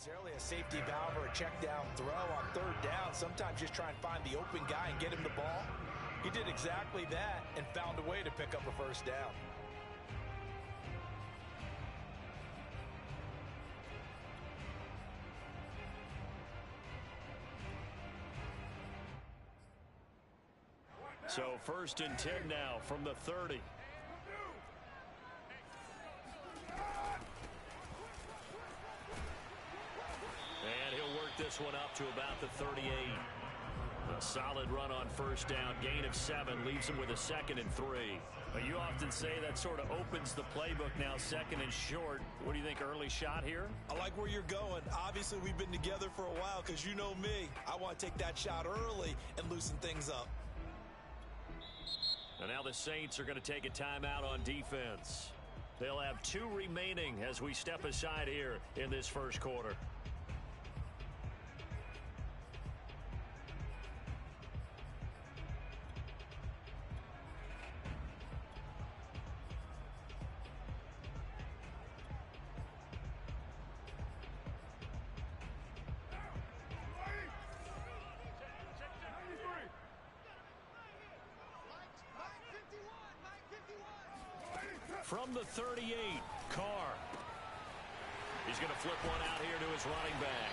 necessarily a safety valve or a check down throw on third down. Sometimes just try and find the open guy and get him the ball. He did exactly that and found a way to pick up a first down. So 1st and 10 now from the 30. And he'll work this one up to about the 38. A solid run on first down. Gain of 7 leaves him with a 2nd and 3. But you often say that sort of opens the playbook now, 2nd and short. What do you think, early shot here? I like where you're going. Obviously, we've been together for a while because you know me. I want to take that shot early and loosen things up. And now the Saints are going to take a timeout on defense. They'll have 2 remaining as we step aside here in this first quarter. From the 38, Carr. He's going to flip one out here to his running back.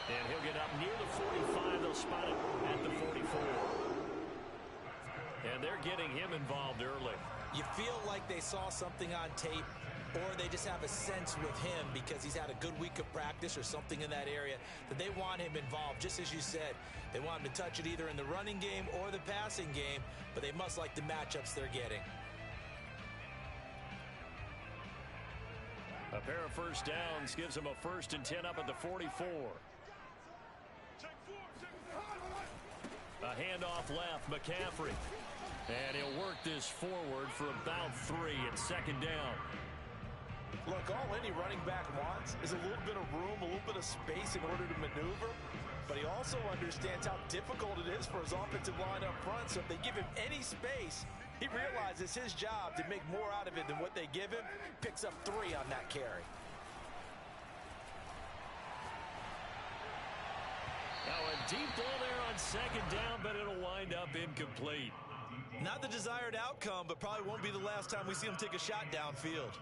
And he'll get up near the 45. They'll spot it at the 44. And they're getting him involved early. You feel like they saw something on tape, or they just have a sense with him because he's had a good week of practice or something in that area that they want him involved. Just as you said, they want him to touch it either in the running game or the passing game, but they must like the matchups they're getting. A pair of first downs gives him a 1st and 10 up at the 44. A handoff left, McCaffrey. And he'll work this forward for about 3 and 2nd down. Look, all any running back wants is a little bit of room, a little bit of space in order to maneuver. But he also understands how difficult it is for his offensive line up front. So if they give him any space, he realizes his job to make more out of it than what they give him. Picks up 3 on that carry. Now a deep ball there on 2nd down, but it'll wind up incomplete. Not the desired outcome, but probably won't be the last time we see him take a shot downfield.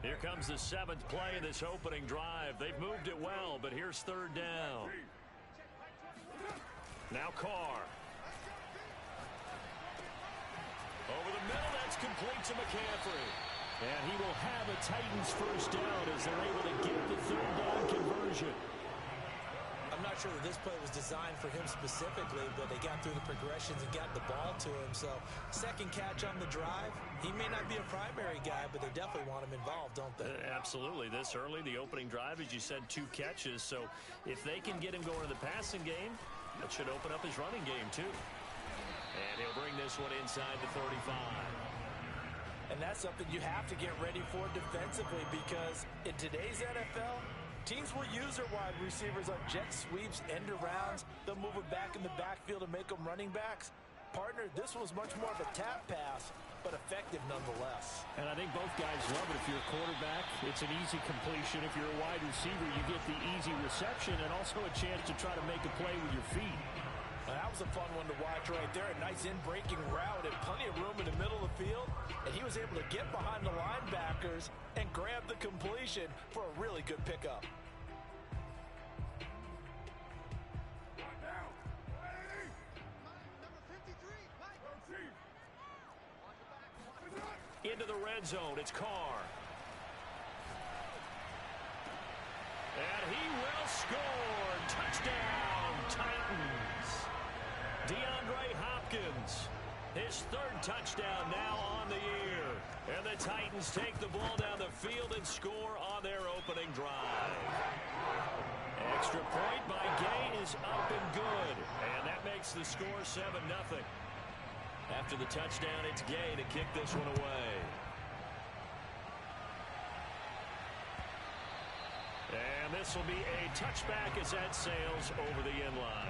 Here comes the 7th play of this opening drive. They've moved it well, but here's 3rd down. Now Carr. Over the middle, that's complete to McCaffrey. And he will have a Titans first down as they're able to get the 3rd down conversion. I'm not sure that this play was designed for him specifically, but they got through the progressions and got the ball to him. So 2nd catch on the drive. He may not be a primary guy, but they definitely want him involved, don't they? Absolutely. This early, the opening drive, as you said, 2 catches. So if they can get him going to the passing game, that should open up his running game too. And he'll bring this one inside the 35. And that's something you have to get ready for defensively, because in today's NFL, teams will use their wide receivers on jet sweeps, end arounds. They'll move it back in the backfield and make them running backs. Partner, this was much more of a tap pass, but effective nonetheless. And I think both guys love it. If you're a quarterback, it's an easy completion. If you're a wide receiver, you get the easy reception and also a chance to try to make a play with your feet. Well, that was a fun one to watch right there. A nice in-breaking route and plenty of room in the middle of the field. And he was able to get behind the linebackers and grab the completion for a really good pickup. Into the red zone, it's Carr. And he will score. Touchdown, Titans. DeAndre Hopkins, his 3rd touchdown now on the year. And the Titans take the ball down the field and score on their opening drive. Extra point by Gay is up and good. And that makes the score 7-0. After the touchdown, it's Gay to kick this one away. And this will be a touchback as that sails over the end line.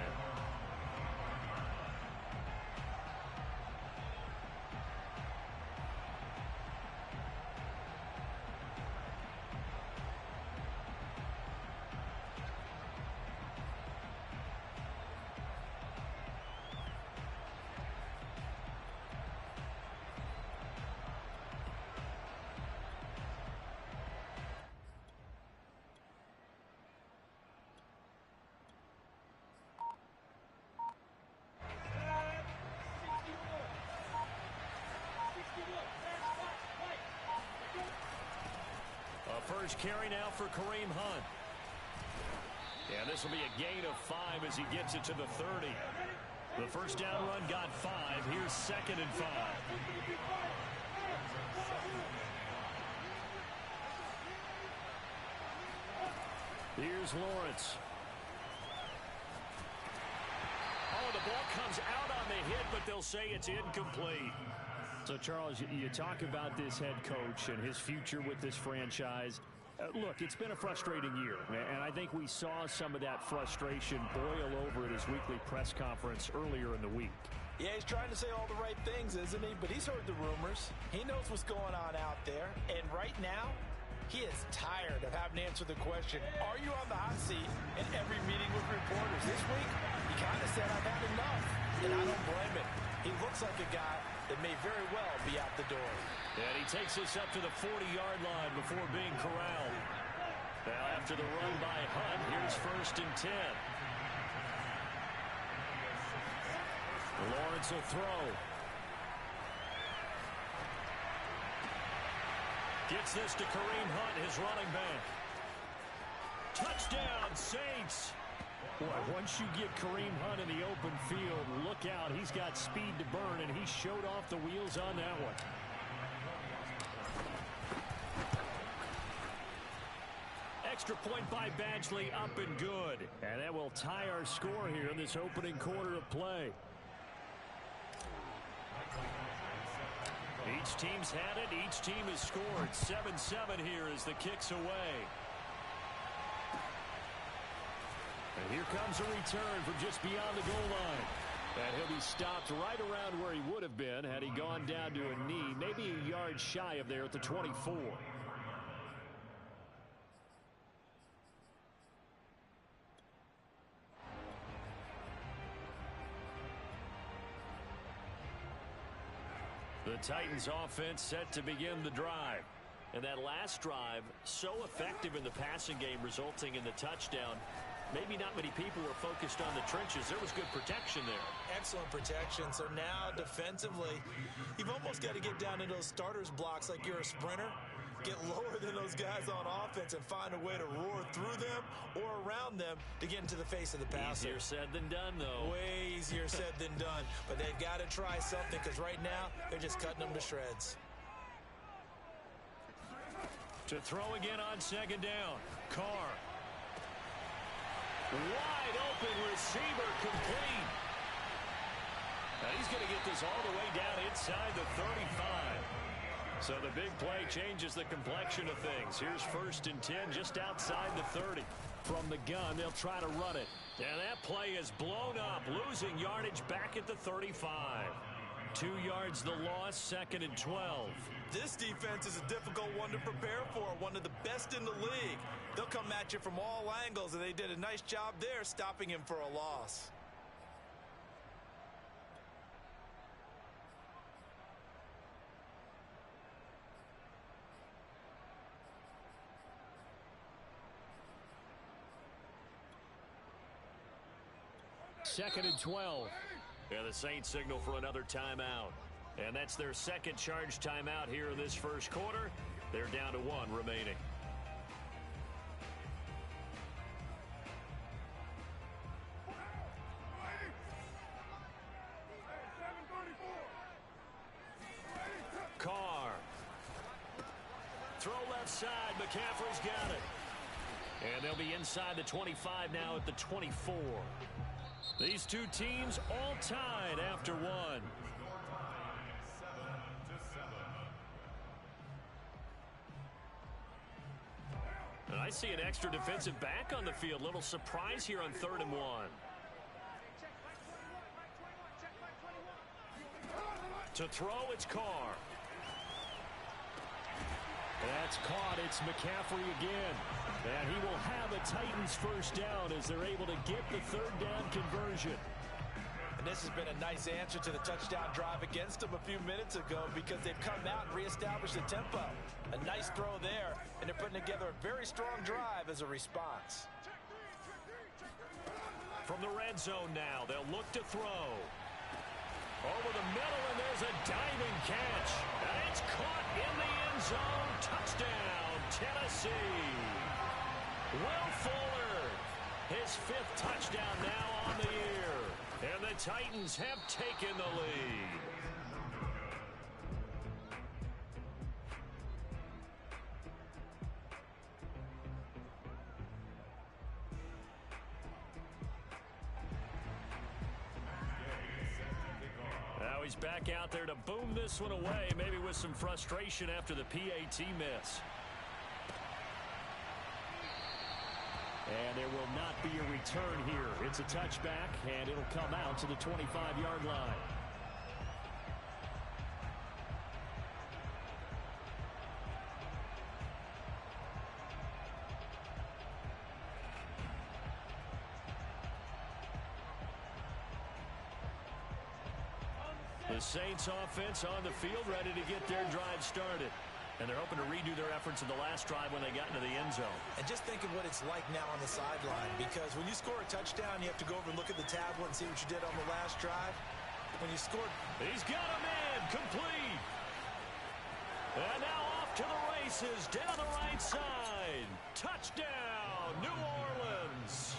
First carry now for Kareem Hunt. And this will be a gain of 5 as he gets it to the 30. The first down run got 5. Here's 2nd and 5. Here's Lawrence. Oh, the ball comes out on the hit, but they'll say it's incomplete. So, Charles, you talk about this head coach and his future with this franchise. Look, it's been a frustrating year, and I think we saw some of that frustration boil over at his weekly press conference earlier in the week. Yeah, he's trying to say all the right things, isn't he? But he's heard the rumors. He knows what's going on out there. And right now, he is tired of having to answer the question, are you on the hot seat in every meeting with reporters? This week, he kind of said, I've had enough. And I don't blame him. He looks like a guy that may very well be out the door. And he takes this up to the 40-yard line before being corralled. Now after the run by Hunt, here's 1st and 10. Lawrence will throw. Gets this to Kareem Hunt, his running back. Touchdown, Saints! Boy, once you get Kareem Hunt in the open field, look out. He's got speed to burn, and he showed off the wheels on that one. Extra point by Badgley, up and good. And that will tie our score here in this opening quarter of play. Each team's had it. Each team has scored. 7-7 here as the kick's away. And here comes a return from just beyond the goal line. And he'll be stopped right around where he would have been had he gone down to a knee, maybe a yard shy of there at the 24. The Titans offense set to begin the drive. And that last drive, so effective in the passing game, resulting in the touchdown. Maybe not many people were focused on the trenches. There was good protection there. Excellent protection. So now defensively, you've almost got to get down into those starters blocks like you're a sprinter. Get lower than those guys on offense and find a way to roar through them or around them to get into the face of the passer. Easier said than done, though. Way easier said than done. But they've got to try something because right now they're just cutting them to shreds. To throw again on 2nd down. Carr. Wide open receiver, complete. Now he's going to get this all the way down inside the 35. So the big play changes the complexion of things. Here's 1st and 10 just outside the 30. From the gun, they'll try to run it. And that play is blown up, losing yardage back at the 35. 2 yards the loss, 2nd and 12. This defense is a difficult one to prepare for, one of the best in the league. They'll come at you from all angles, and they did a nice job there stopping him for a loss. Second and 12. And the Saints signal for another timeout. And that's their second charge timeout here in this first quarter. They're down to 1 remaining. Carr. Throw left side. McCaffrey's got it. And they'll be inside the 25 now at the 24. These two teams all tied after 1. And I see an extra defensive back on the field. Little surprise here on 3rd and 1. To throw, it's Carr. That's caught. It's McCaffrey again. And he will have a Titans first down as they're able to get the 3rd down conversion. And this has been a nice answer to the touchdown drive against them a few minutes ago because they've come out and reestablished the tempo. A nice throw there, and they're putting together a very strong drive as a response. From the red zone now, they'll look to throw. Over the middle, and there's a diving catch. And it's caught in the end zone. Touchdown, Tennessee. Will Fuller, his 5th touchdown now on the year. And the Titans have taken the lead. Now he's back out there to boom this one away, maybe with some frustration after the PAT miss. And there will not be a return here. It's a touchback, and it'll come out to the 25-yard line. The Saints offense on the field, ready to get their drive started. And they're hoping to redo their efforts in the last drive when they got into the end zone. And just think of what it's like now on the sideline, because when you score a touchdown, you have to go over and look at the tablet and see what you did on the last drive. When you scored... He's got a man, complete. And now off to the races, down the right side. Touchdown, New Orleans.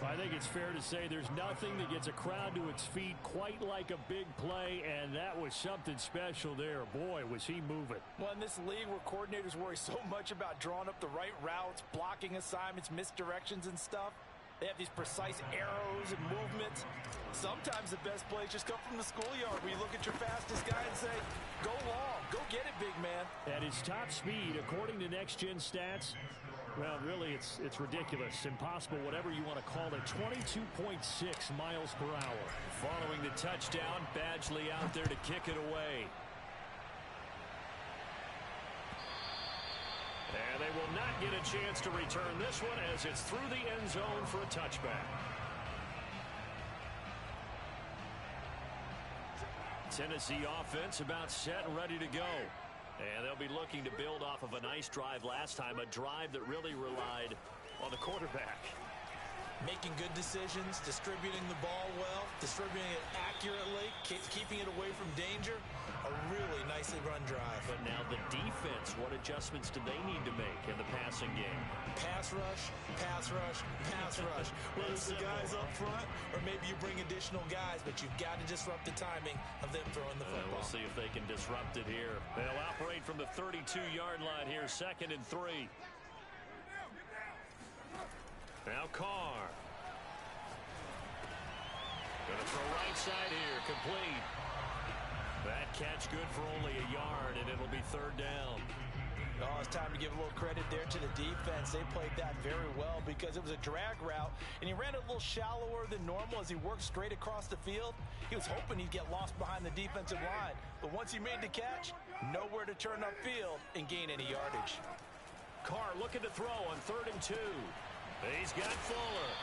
I think it's fair to say there's nothing that gets a crowd to its feet quite like a big play, and that was something special there. Boy, was he moving. Well, in this league where coordinators worry so much about drawing up the right routes, blocking assignments, misdirections and stuff, they have these precise arrows and movements. Sometimes the best plays just come from the schoolyard where you look at your fastest guy and say, go long, go get it, big man. At his top speed, according to Next Gen Stats, well, really, it's ridiculous. Impossible, whatever you want to call it. 22.6 miles per hour. Following the touchdown, Badgley out there to kick it away. And they will not get a chance to return this one as it's through the end zone for a touchback. Tennessee offense about set and ready to go. And they'll be looking to build off of a nice drive last time, a drive that really relied on the quarterback. Making good decisions, distributing the ball well, distributing it accurately, keeping it away from danger. A really nicely run drive. But now the defense, what adjustments do they need to make in the passing game? Pass rush, pass rush, pass rush. Whether it's the guys up front or maybe you bring additional guys, but you've got to disrupt the timing of them throwing the football. We'll see if they can disrupt it here. They'll operate from the 32-yard line here, 2nd and 3. Now Carr. Gonna throw right side here, complete. That catch good for only a yard, and it'll be 3rd down. Oh, it's time to give a little credit there to the defense. They played that very well because it was a drag route, and he ran it a little shallower than normal as he worked straight across the field. He was hoping he'd get lost behind the defensive line, but once he made the catch, nowhere to turn upfield and gain any yardage. Carr looking to throw on 3rd and 2. He's got Fuller.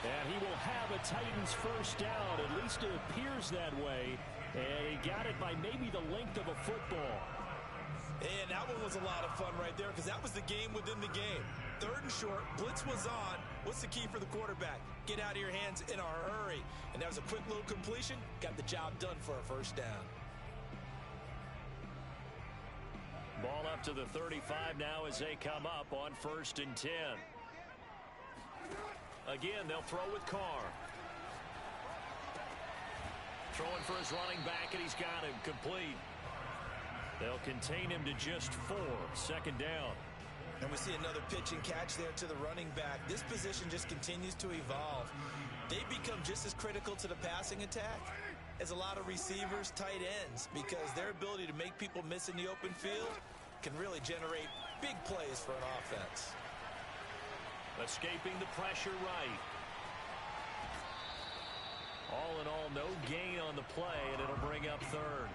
And he will have a Titans first down. At least it appears that way. And he got it by maybe the length of a football. And that one was a lot of fun right there because that was the game within the game. 3rd and short, blitz was on. What's the key for the quarterback? Get out of your hands in a hurry. And that was a quick little completion. Got the job done for a first down. Ball up to the 35 now as they come up on 1st and 10. Again, they'll throw with Carr. Throwing for his running back, and he's got him complete. They'll contain him to just 4. 2nd down. And we see another pitch and catch there to the running back. This position just continues to evolve. They become just as critical to the passing attack as a lot of receivers, tight ends, because their ability to make people miss in the open field can really generate big plays for an offense. Escaping the pressure right. All in all, no gain on the play, and it'll bring up third.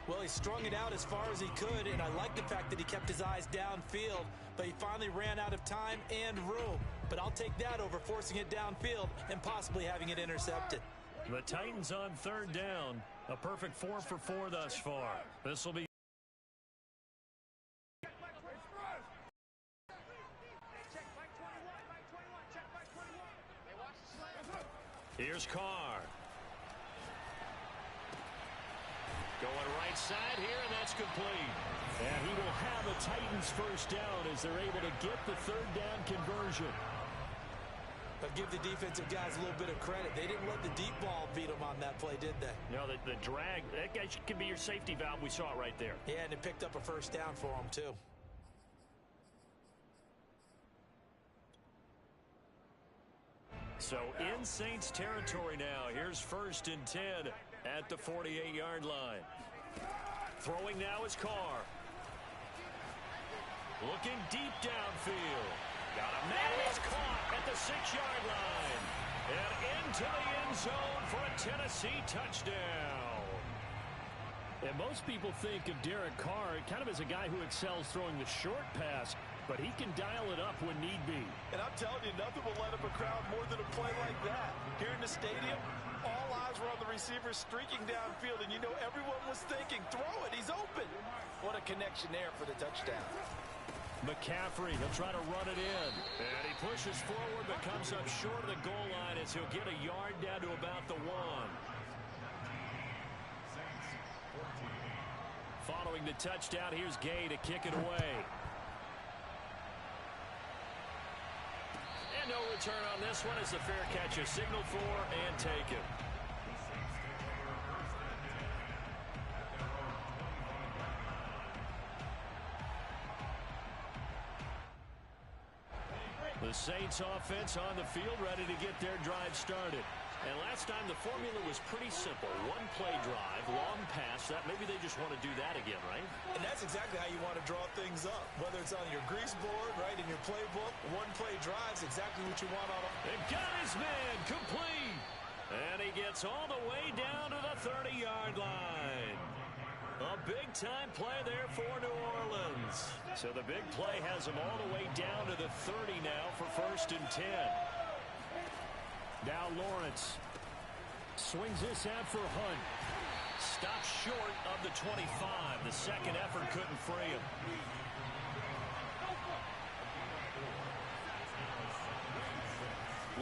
Well, he strung it out as far as he could, and I like the fact that he kept his eyes downfield, but he finally ran out of time and room. But I'll take that over forcing it downfield and possibly having it intercepted. The Titans on third down. A perfect 4 for 4 thus far. This will be. Here's Carr. Going right side here, and that's complete. And he will have a Titans first down as they're able to get the third down conversion. But give the defensive guys a little bit of credit. They didn't let the deep ball beat them on that play, did they? No, the drag, that guy could be your safety valve. We saw it right there. Yeah, and it picked up a first down for him, too. So in Saints territory now. Here's 1st and 10 at the 48-yard line. Throwing now is Carr. Looking deep downfield. Got a man. He's caught at the 6-yard line. And into the end zone for a Tennessee touchdown. And most people think of Derek Carr kind of as a guy who excels throwing the short pass, but he can dial it up when need be. And I'm telling you, nothing will light up a crowd more than a play like that. Here in the stadium, all eyes were on the receiver streaking downfield, and you know everyone was thinking, throw it, he's open. What a connection there for the touchdown. McCaffrey, he'll try to run it in. And he pushes forward, but comes up short of the goal line as he'll get a yard down to about the 1. Following the touchdown, here's Gay to kick it away. And no return on this one as the fair catch is signaled for and taken. The Saints offense on the field ready to get their drive started. And last time the formula was pretty simple. One play drive, long pass. That maybe they just want to do that again, right? And that's exactly how you want to draw things up. Whether it's on your grease board, right, in your playbook, one play drive's exactly what you want on them. And got his man complete. And he gets all the way down to the 30-yard line. A big-time play there for New Orleans. So the big play has him all the way down to the 30 now for 1st and 10. Now Lawrence swings this out for Hunt. Stops short of the 25. The second effort couldn't free him.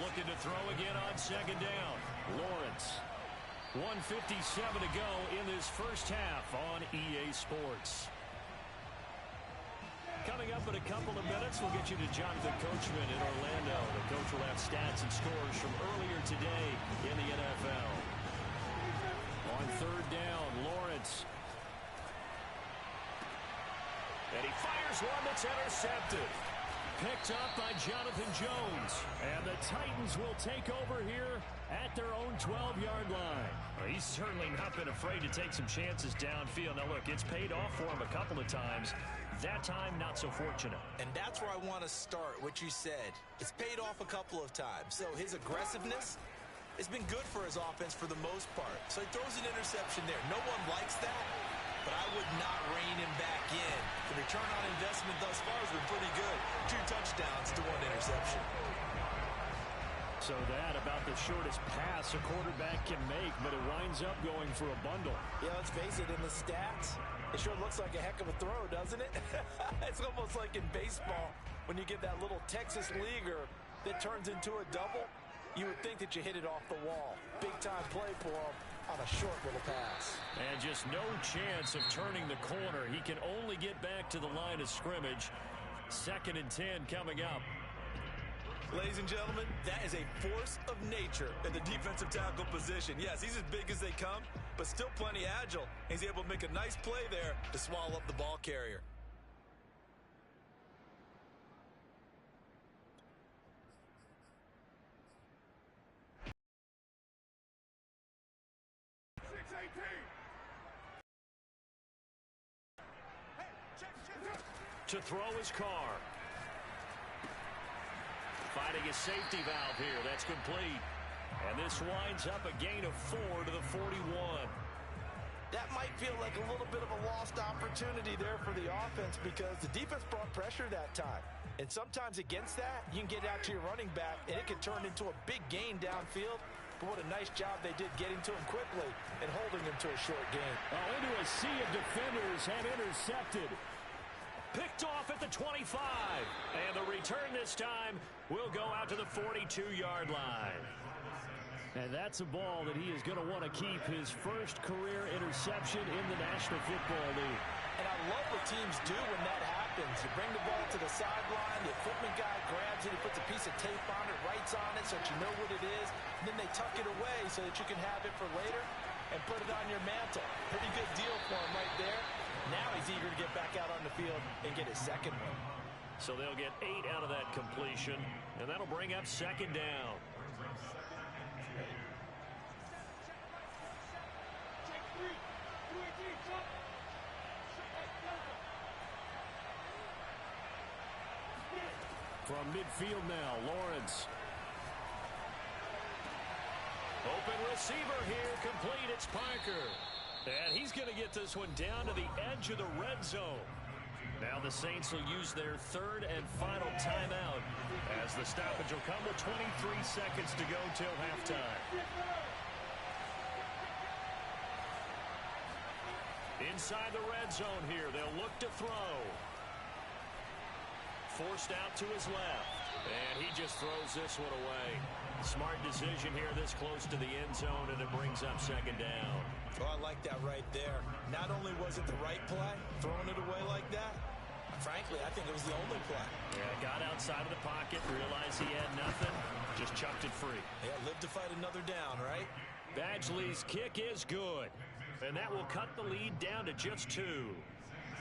Looking to throw again on 2nd down. Lawrence. 1:57 to go in this first half on EA Sports. Coming up in a couple of minutes, we'll get you to Jonathan Coachman in Orlando. The coach will have stats and scores from earlier today in the NFL. On 3rd down, Lawrence. And he fires one that's intercepted. Picked up by Jonathan Jones. And the Titans will take over here at their own 12-yard line. Well, he's certainly not been afraid to take some chances downfield. Now, look, it's paid off for him a couple of times. That time, not so fortunate. And that's where I want to start, what you said. It's paid off a couple of times. So his aggressiveness has been good for his offense for the most part. So he throws an interception there. No one likes that, but I would not rein him back in. The return on investment thus far has been pretty good. 2 touchdowns to 1 interception. So that about the shortest pass a quarterback can make, but it winds up going for a bundle. Yeah, let's face it, in the stats, it sure looks like a heck of a throw, doesn't it? It's almost like in baseball when you get that little Texas leaguer that turns into a double. You would think that you hit it off the wall. Big-time play for him on a short little pass. And just no chance of turning the corner. He can only get back to the line of scrimmage. 2nd and 10 coming up. Ladies and gentlemen, that is a force of nature in the defensive tackle position. Yes, he's as big as they come, but still plenty agile. He's able to make a nice play there to swallow up the ball carrier. To throw his Carr. finding a safety valve here. That's complete. And this winds up a gain of 4 to the 41. That might feel like a little bit of a lost opportunity there for the offense because the defense brought pressure that time. And sometimes against that, you can get out to your running back, and it can turn into a big gain downfield. But what a nice job they did getting to him quickly and holding him to a short gain. Oh, into a sea of defenders and intercepted. Picked off at the 25. And the return this time will go out to the 42-yard line. And that's a ball that he is going to want to keep, his first career interception in the National Football League. And I love what teams do when that happens. You bring the ball to the sideline, the equipment guy grabs it, he puts a piece of tape on it, writes on it so that you know what it is, and then they tuck it away so that you can have it for later and put it on your mantle. Pretty good deal for him right there. Now he's eager to get back out on the field and get his second one. So they'll get 8 out of that completion, and that'll bring up second down. From midfield now, Lawrence. Open receiver here, complete, it's Parker. And he's going to get this one down to the edge of the red zone. Now the Saints will use their third and final timeout as the stoppage will come with 23 seconds to go till halftime. Inside the red zone here, they'll look to throw. Forced out to his left. And he just throws this one away. Smart decision here this close to the end zone, and it brings up second down. Oh, I like that right there. Not only was it the right play, throwing it away like that, frankly, I think it was the only play. Yeah, got outside of the pocket, realized he had nothing, just chucked it free. Yeah, live to fight another down, right? Badgley's kick is good, and that will cut the lead down to just 2.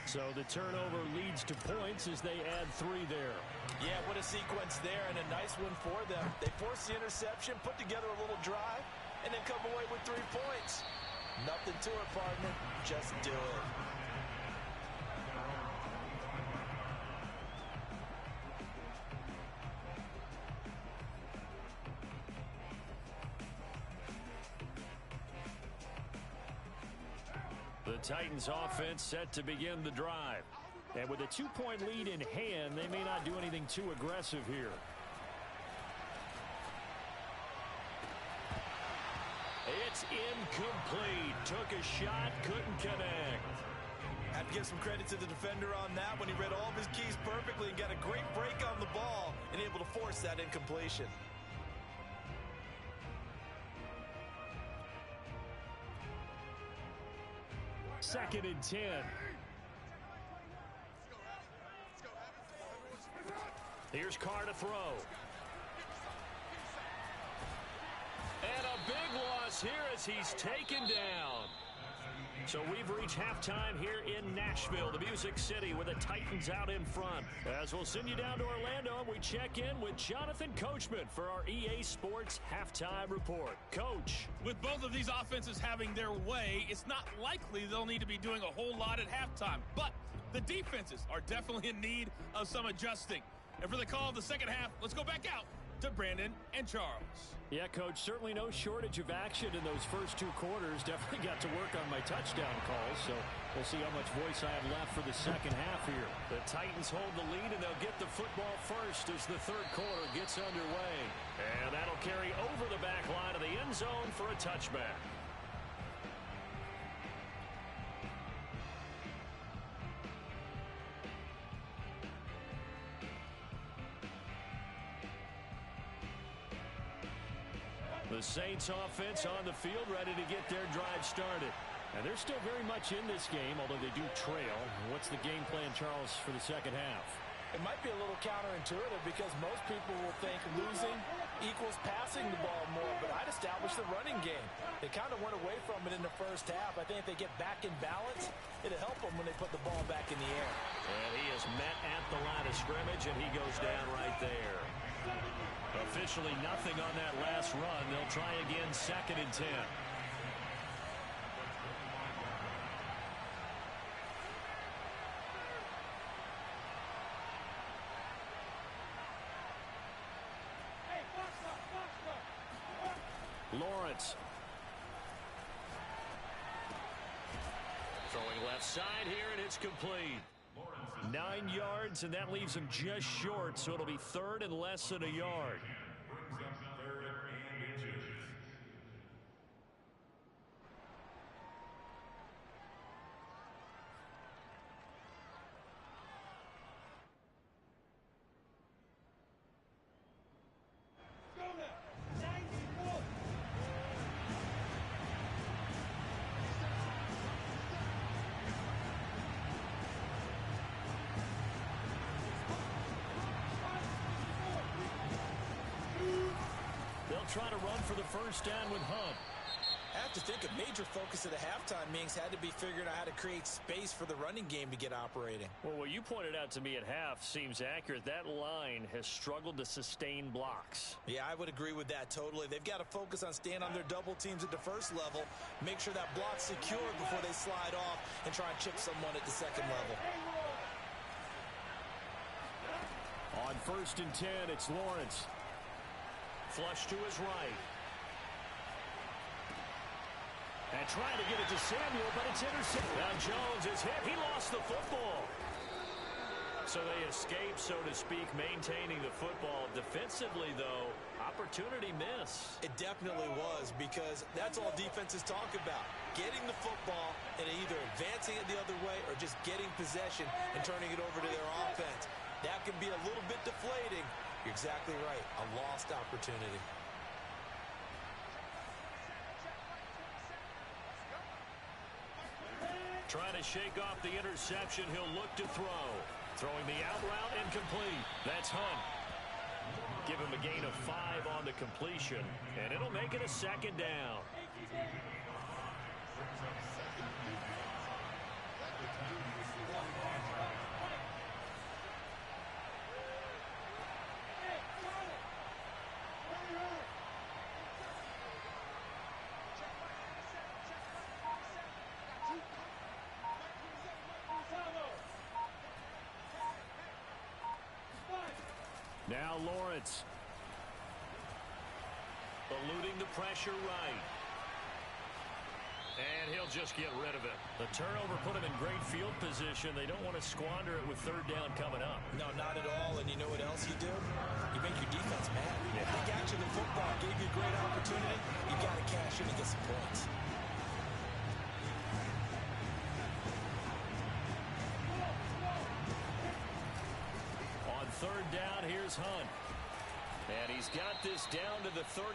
So the turnover leads to points as they add 3 there. Yeah, what a sequence there, and a nice one for them. They force the interception, put together a little drive, and then come away with 3 points. Nothing to it, partner. Just do it. The Titans offense set to begin the drive. And with a 2-point lead in hand, they may not do anything too aggressive here. It's incomplete. Took a shot, couldn't connect. Have to give some credit to the defender on that when he read all of his keys perfectly and got a great break on the ball and able to force that incompletion. Second and 10. Here's Carr to throw. And a big loss here as he's taken down. So we've reached halftime here in Nashville, the Music City, with the Titans out in front. As we'll send you down to Orlando, and we check in with Jonathan Coachman for our EA Sports Halftime Report. Coach. With both of these offenses having their way, it's not likely they'll need to be doing a whole lot at halftime. But the defenses are definitely in need of some adjusting. And for the call of the second half, let's go back out to Brandon and Charles. Yeah, Coach, certainly no shortage of action in those first 2 quarters. Definitely got to work on my touchdown calls, so we'll see how much voice I have left for the second half here. The Titans hold the lead, and they'll get the football first as the third quarter gets underway. And that'll carry over the back line of the end zone for a touchback. The Saints offense on the field, ready to get their drive started. And they're still very much in this game, although they do trail. What's the game plan, Charles, for the second half? It might be a little counterintuitive because most people will think losing equals passing the ball more, but I'd establish the running game. They kind of went away from it in the first half. I think if they get back in balance, it'll help them when they put the ball back in the air. And he is met at the line of scrimmage, and he goes down right there. Officially nothing on that last run. They'll try again, second and 10. Lawrence. Throwing left side here, and it's complete. 9 yards, and that leaves him just short, so it'll be third and less than a yard. Try to run for the first down with Hunt. I have to think a major focus of the halftime meetings had to be figuring out how to create space for the running game to get operating. Well, what you pointed out to me at half seems accurate. That line has struggled to sustain blocks. Yeah, I would agree with that totally. They've got to focus on staying on their double teams at the first level, make sure that block's secured before they slide off and try and chip someone at the second level. On 1st and 10, it's Lawrence. Flush to his right. And trying to get it to Samuel, but it's intercepted. Now Jones is hit. He lost the football. So they escape, so to speak, maintaining the football. Defensively, though, opportunity miss. It definitely was, because that's all defenses talk about. Getting the football and either advancing it the other way or just getting possession and turning it over to their offense. That can be a little bit deflating. You're exactly right. A lost opportunity. Trying to shake off the interception. He'll look to throw. Throwing the out route incomplete. That's Hunt. Give him a gain of 5 on the completion, and it'll make it a second down. Now Lawrence. Eluding the pressure right. And he'll just get rid of it. The turnover put him in great field position. They don't want to squander it with third down coming up. No, not at all. And you know what else you do? You make your defense mad. Yeah. They got you the football, gave you a great opportunity. You got to cash in and get some points. On third down, here's Hunt. And he's got this down to the 35.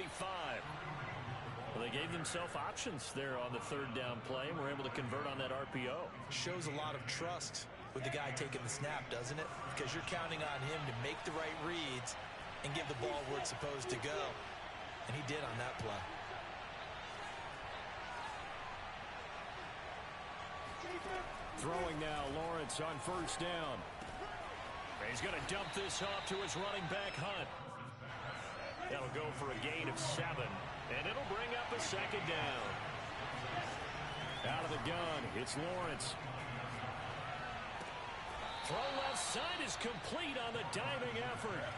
Well, they gave themselves options there on the third down play and were able to convert on that RPO. Shows a lot of trust with the guy taking the snap, doesn't it? Because you're counting on him to make the right reads and give the ball where it's supposed to go. And he did on that play. Throwing now, Lawrence on first down. He's going to dump this off to his running back, Hunt. That'll go for a gain of 7, and it'll bring up a second down. Out of the gun, it's Lawrence. Throw left side is complete on the diving effort.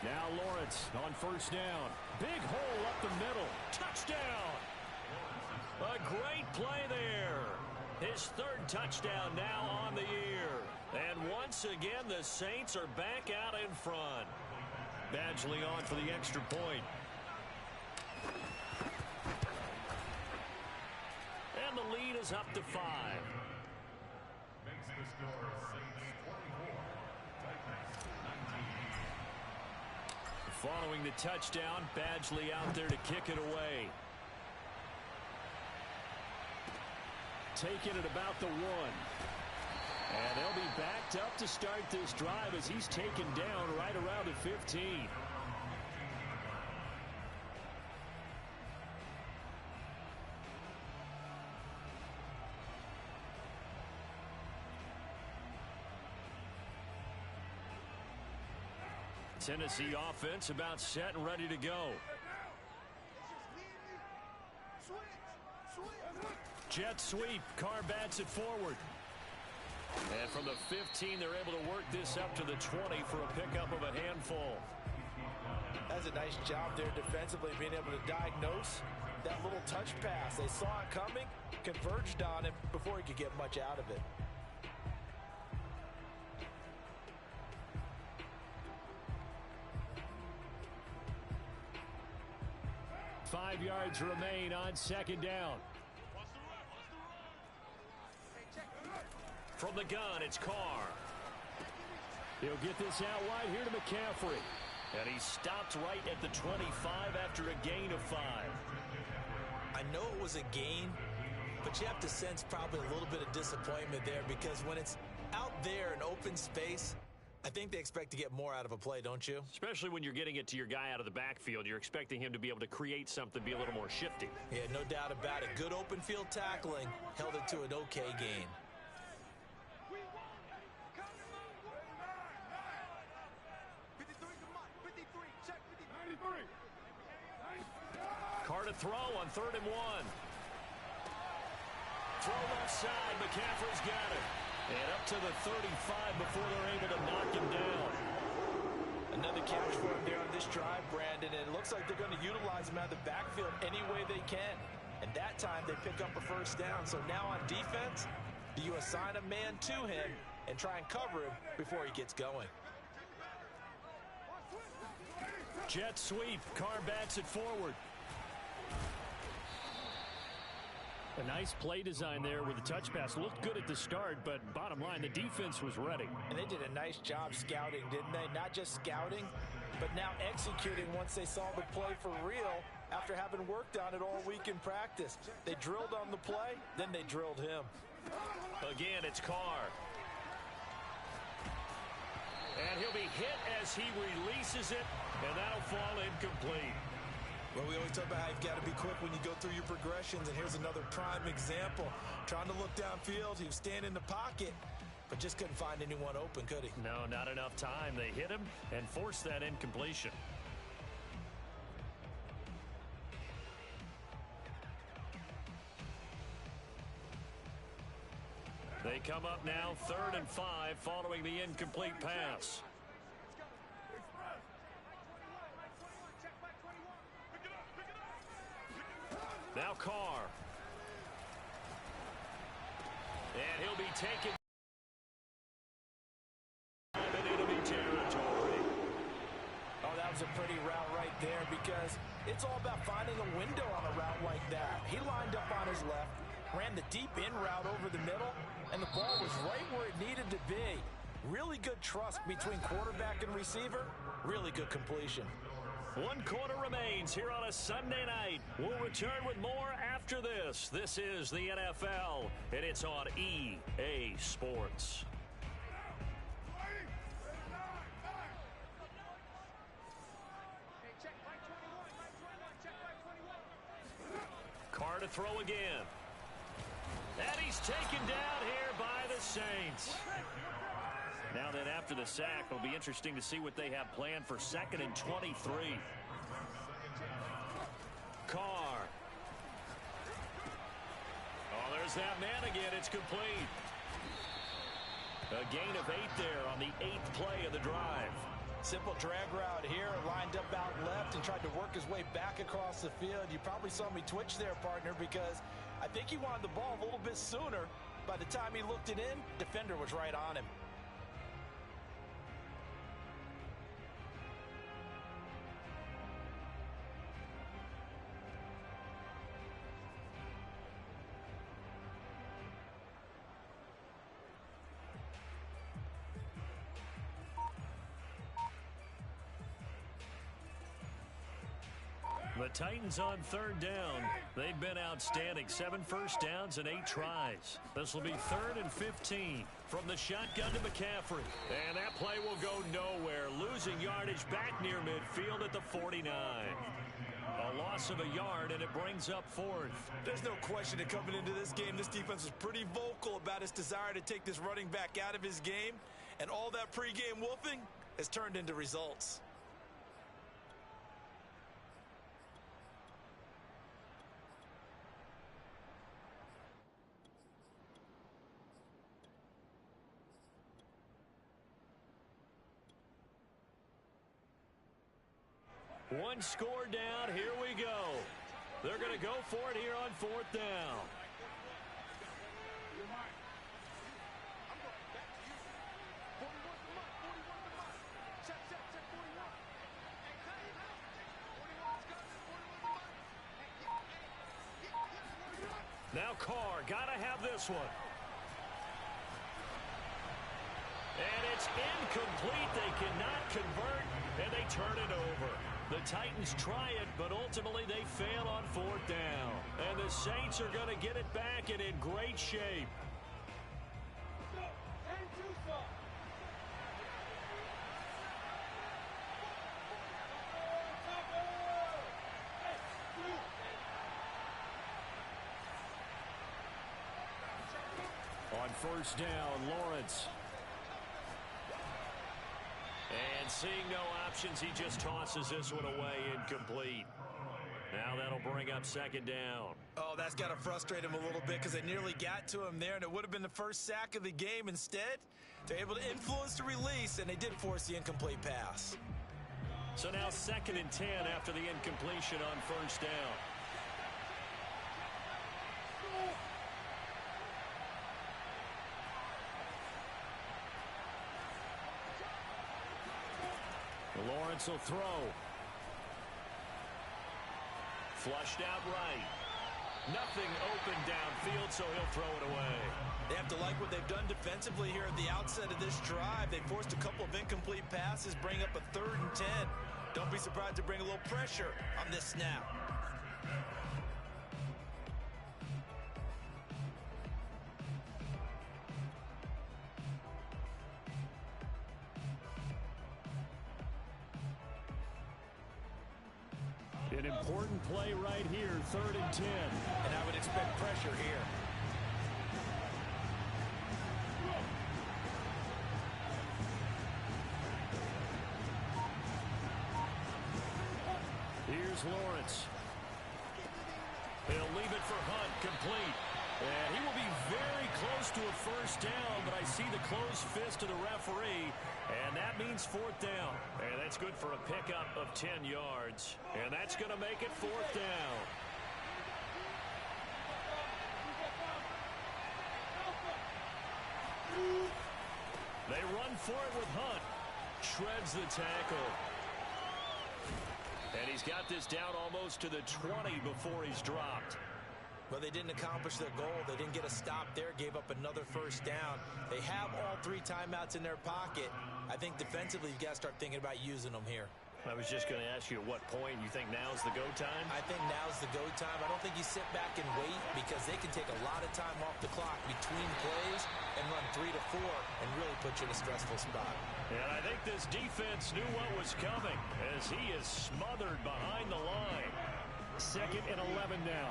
Now Lawrence on first down. Big hole up the middle. Touchdown. A great play there. His third touchdown now on the year. And once again, the Saints are back out in front. Badgley on for the extra point. And the lead is up to 5. Makes the score Saints 24, Following the touchdown, Badgley out there to kick it away. Taking it about the 1. And they'll be backed up to start this drive as he's taken down right around the 15. Tennessee offense about set and ready to go. Jet sweep. Carr bats it forward. And from the 15, they're able to work this up to the 20 for a pickup of a handful. That's a nice job there defensively, being able to diagnose that little touch pass. They saw it coming, converged on him before he could get much out of it. 5 yards remain on second down. From the gun, it's Carr. He'll get this out wide here to McCaffrey. And he stopped right at the 25 after a gain of 5. I know it was a gain, but you have to sense probably a little bit of disappointment there, because when it's out there in open space, I think they expect to get more out of a play, don't you? Especially when you're getting it to your guy out of the backfield. You're expecting him to be able to create something, be a little more shifty. Yeah, no doubt about it. Good open field tackling held it to an okay gain. Carr to throw on 3rd and 1. Throw left side. McCaffrey's got it. And up to the 35 before they're able to knock him down. Another catch for him there on this drive, Brandon. And it looks like they're going to utilize him out of the backfield any way they can. And that time they pick up a first down. So now on defense, do you assign a man to him and try and cover him before he gets going? Jet sweep. Carr backs it forward. A nice play design there with the touch pass. Looked good at the start, but bottom line, the defense was ready. And they did a nice job scouting, didn't they? Not just scouting, but now executing once they saw the play for real after having worked on it all week in practice. They drilled on the play, then they drilled him. Again, it's Carr. And he'll be hit as he releases it, and that'll fall incomplete. Well, we always talk about how you've got to be quick when you go through your progressions, and here's another prime example. Trying to look downfield, he was standing in the pocket, but just couldn't find anyone open, could he? No, not enough time. They hit him and forced that incompletion. They come up now 3rd and 5 following the incomplete pass. Now Carr. And he'll be taken in enemy territory. Oh, that was a pretty route right there, because it's all about finding a window on a route like that. He lined up on his left, ran the deep in route over the middle, and the ball was right where it needed to be. Really good trust between quarterback and receiver. Really good completion. 1 quarter remains here on a Sunday night. We'll return with more after this. This is the NFL, and it's on EA Sports. Carr to throw again. And he's taken down here by the Saints. Now then, after the sack, it'll be interesting to see what they have planned for 2nd and 23. Carr. Oh, there's that man again. It's complete. A gain of 8 there on the 8th play of the drive. Simple drag route here, lined up out left and tried to work his way back across the field. You probably saw me twitch there, partner, because I think he wanted the ball a little bit sooner. By the time he looked it in, defender was right on him. The Titans on 3rd down. They've been outstanding. 7 first downs and 8 tries. This will be 3rd and 15 from the shotgun to McCaffrey. And that play will go nowhere. Losing yardage back near midfield at the 49. A loss of a yard, and it brings up 4th. There's no question that coming into this game, this defense was pretty vocal about its desire to take this running back out of his game. And all that pregame wolfing has turned into results. One score down. Here we go. They're going to go for it here on 4th down. Now Carr, got to have this one. And it's incomplete. They cannot convert, and they turn it over. The Titans try it, but ultimately they fail on 4th down. And the Saints are going to get it back and in great shape. On 1st down, Lawrence. And seeing no options, he just tosses this one away, incomplete. Now that'll bring up 2nd down. Oh, that's got to frustrate him a little bit because they nearly got to him there, and it would have been the first sack of the game. Instead, they're able to influence the release, and they did force the incomplete pass. So now 2nd and 10 after the incompletion on 1st down. Lawrence will throw. Flushed out right. Nothing open downfield, so he'll throw it away. They have to like what they've done defensively here at the outset of this drive. They forced a couple of incomplete passes, bring up a 3rd and 10. Don't be surprised to bring a little pressure on this snap. An important play right here, 3rd and 10. And I would expect pressure here. Here's Lawrence. He'll leave it for Hunt, complete. And he will be very close to a 1st down, but I see the closed fist of the referee, and that means 4th down. And that's good for a pickup of 10 yards. And that's going to make it 4th down. They run for it with Hunt. Shreds the tackle. And he's got this down almost to the 20 before he's dropped. But they didn't accomplish their goal. They didn't get a stop there, gave up another 1st down. They have all 3 timeouts in their pocket. I think defensively you've got to start thinking about using them here. I was just going to ask you at what point you think now's the go time? I think now's the go time. I don't think you sit back and wait because they can take a lot of time off the clock between plays and run 3 to 4 and really put you in a stressful spot. And I think this defense knew what was coming as he is smothered behind the line. 2nd and 11 now.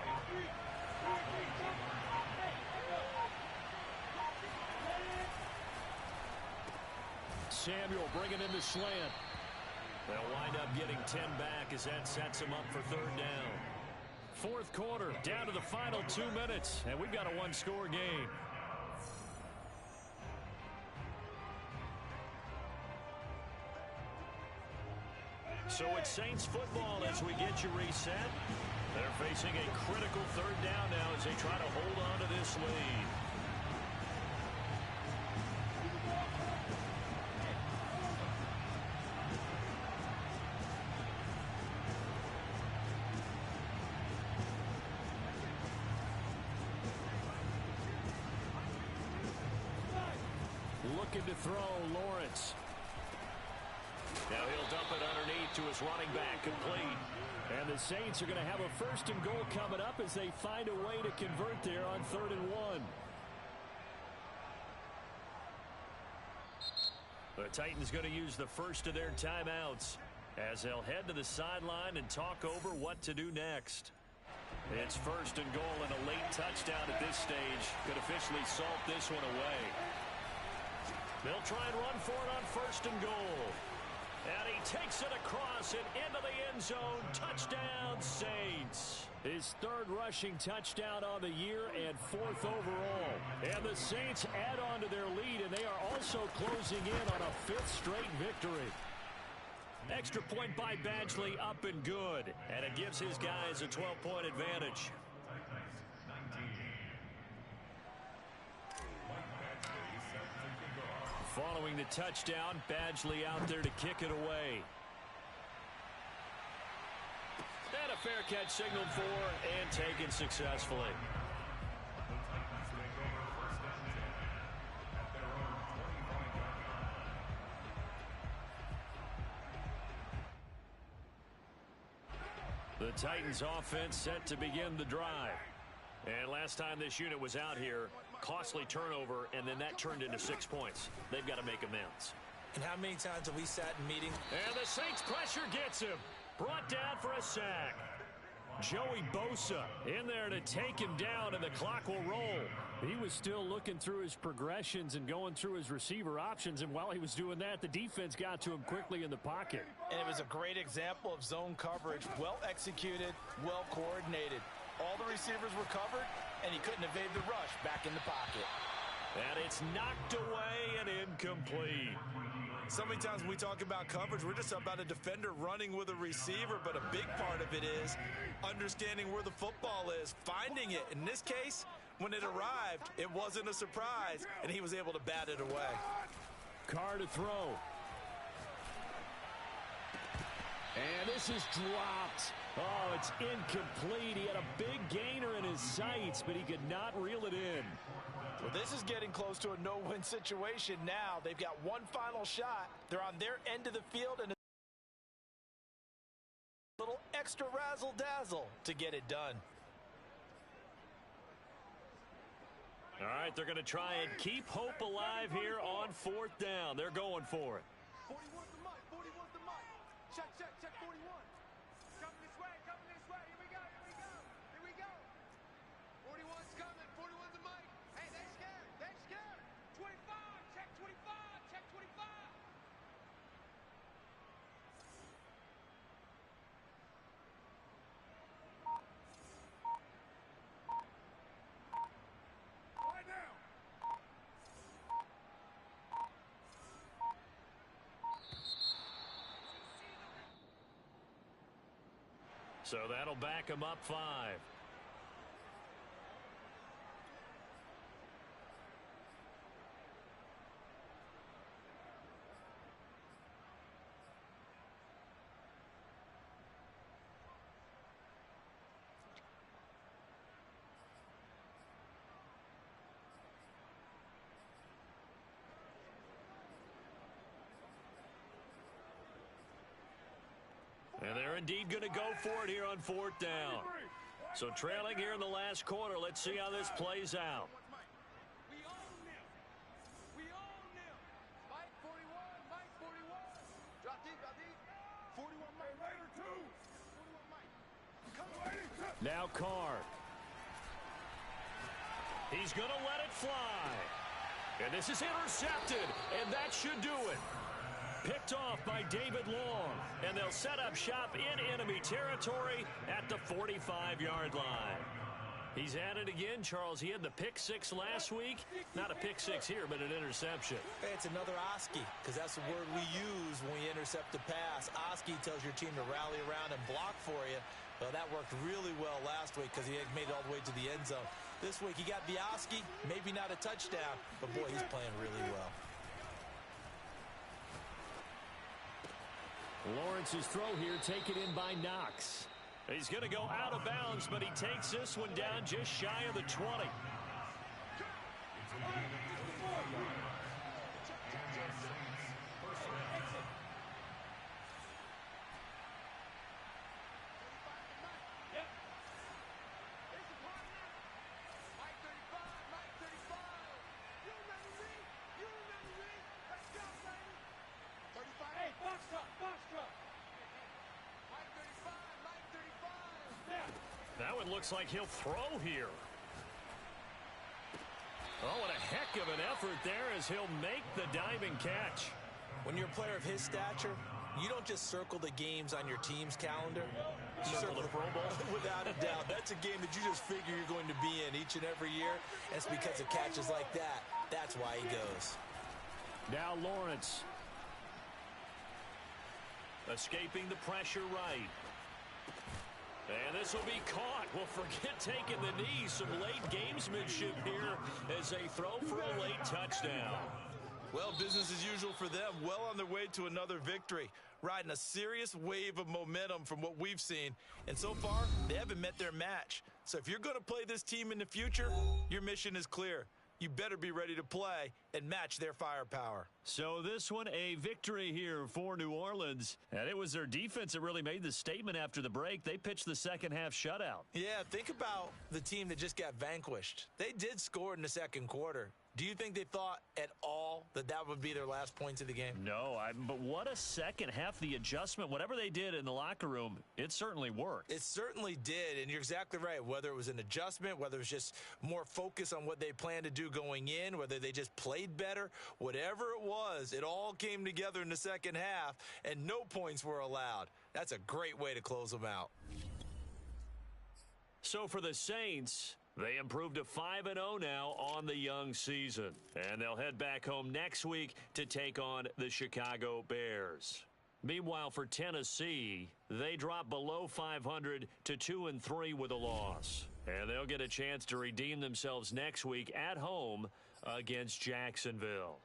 Samuel bringing in the slant. They'll wind up getting 10 back as that sets him up for 3rd down. 4th quarter, down to the final 2 minutes, and we've got a 1-score game. So it's Saints football as we get you reset. They're facing a critical 3rd down now as they try to hold on to this lead. Looking to throw, Lawrence. Now he'll dump it underneath to his running back, complete. And the Saints are going to have a 1st and goal coming up as they find a way to convert there on 3rd and 1. The Titans going to use the first of their timeouts as they'll head to the sideline and talk over what to do next. It's 1st and goal and a late touchdown at this stage could officially salt this one away. They'll try and run for it on 1st and goal. And he takes it across and into the end zone. Touchdown, Saints. His 3rd rushing touchdown on the year and 4th overall. And the Saints add on to their lead, and they are also closing in on a 5th straight victory. Extra point by Badgley, up and good. And it gives his guys a 12-point advantage. Following the touchdown, Badgley out there to kick it away. And a fair catch signaled for and taken successfully. The Titans offense set to begin the drive. And last time this unit was out here, costly turnover, and then that turned into 6 points. They've got to make amends. And how many times have we sat in meetings? And the Saints pressure gets him. Brought down for a sack. Joey Bosa in there to take him down, and the clock will roll. He was still looking through his progressions and going through his receiver options, and while he was doing that, the defense got to him quickly in the pocket. And it was a great example of zone coverage. Well executed, well coordinated. All the receivers were covered, and he couldn't evade the rush back in the pocket. And it's knocked away and incomplete. So many times when we talk about coverage, we're just about a defender running with a receiver, but a big part of it is understanding where the football is, finding it. In this case, when it arrived, it wasn't a surprise, and he was able to bat it away. Carr to throw. And this is dropped. Oh, it's incomplete. He had a big gainer in his sights, but he could not reel it in. Well, this is getting close to a no-win situation now. They've got one final shot. They're on their end of the field, and a little extra razzle-dazzle to get it done. All right, they're going to try and keep hope alive here on 4th down. They're going for it. 41's the mic. 41's the mic. Check, check, check 41. Coming this way, coming this way. Here we go, here we go. Here we go. 41's coming. 41's the mic. Hey, they're scared. They're scared. 25. Check 25. Check 25. Right now. So that'll back him up 5. And they're indeed going to go for it here on 4th down. So trailing here in the last quarter. Let's see how this plays out. We own them. We own them. Mike 41. Mike 41. Drop deep, drop deep. 41 Mike. Later, 2. 41 Mike. Come on. Now Carr. He's going to let it fly. And this is intercepted. And that should do it. Picked off by David Long. And they'll set up shop in enemy territory at the 45-yard line. He's at it again, Charles. He had the pick 6 last week. Not a pick 6 here, but an interception. It's another Oski, because that's the word we use when we intercept a pass. Oski tells your team to rally around and block for you. Well, that worked really well last week because he had made it all the way to the end zone. This week he got the Oski, maybe not a touchdown, but boy, he's playing really well. Lawrence's throw here taken in by Knox. He's going to go out of bounds, but he takes this one down just shy of the 20. That one looks like he'll throw here. Oh, what a heck of an effort there as he'll make the diving catch. When you're a player of his stature, you don't just circle the games on your team's calendar. You circle the Pro Bowl. Without a doubt. That's a game that you just figure you're going to be in each and every year. And it's because of catches like that. That's why he goes. Now Lawrence. Escaping the pressure right. And this will be caught. Well, forget taking the knee. Some late gamesmanship here as they throw for a late touchdown. Well, business as usual for them. Well on their way to another victory. Riding a serious wave of momentum from what we've seen. And so far, they haven't met their match. So if you're going to play this team in the future, your mission is clear. You better be ready to play and match their firepower. So this one, a victory here for New Orleans. And it was their defense that really made the statement after the break. They pitched the second half shutout. Yeah, think about the team that just got vanquished. They did score in the second quarter. Do you think they thought at all that that would be their last points of the game? No, but what a second half. The adjustment, whatever they did in the locker room, it certainly worked. It certainly did, and you're exactly right. Whether it was an adjustment, whether it was just more focus on what they planned to do going in, whether they just played better, whatever it was, it all came together in the second half, and no points were allowed. That's a great way to close them out. So for the Saints, they improved to 5-0 now on the young season. And they'll head back home next week to take on the Chicago Bears. Meanwhile, for Tennessee, they drop below 500 to 2-3 with a loss. And they'll get a chance to redeem themselves next week at home against Jacksonville.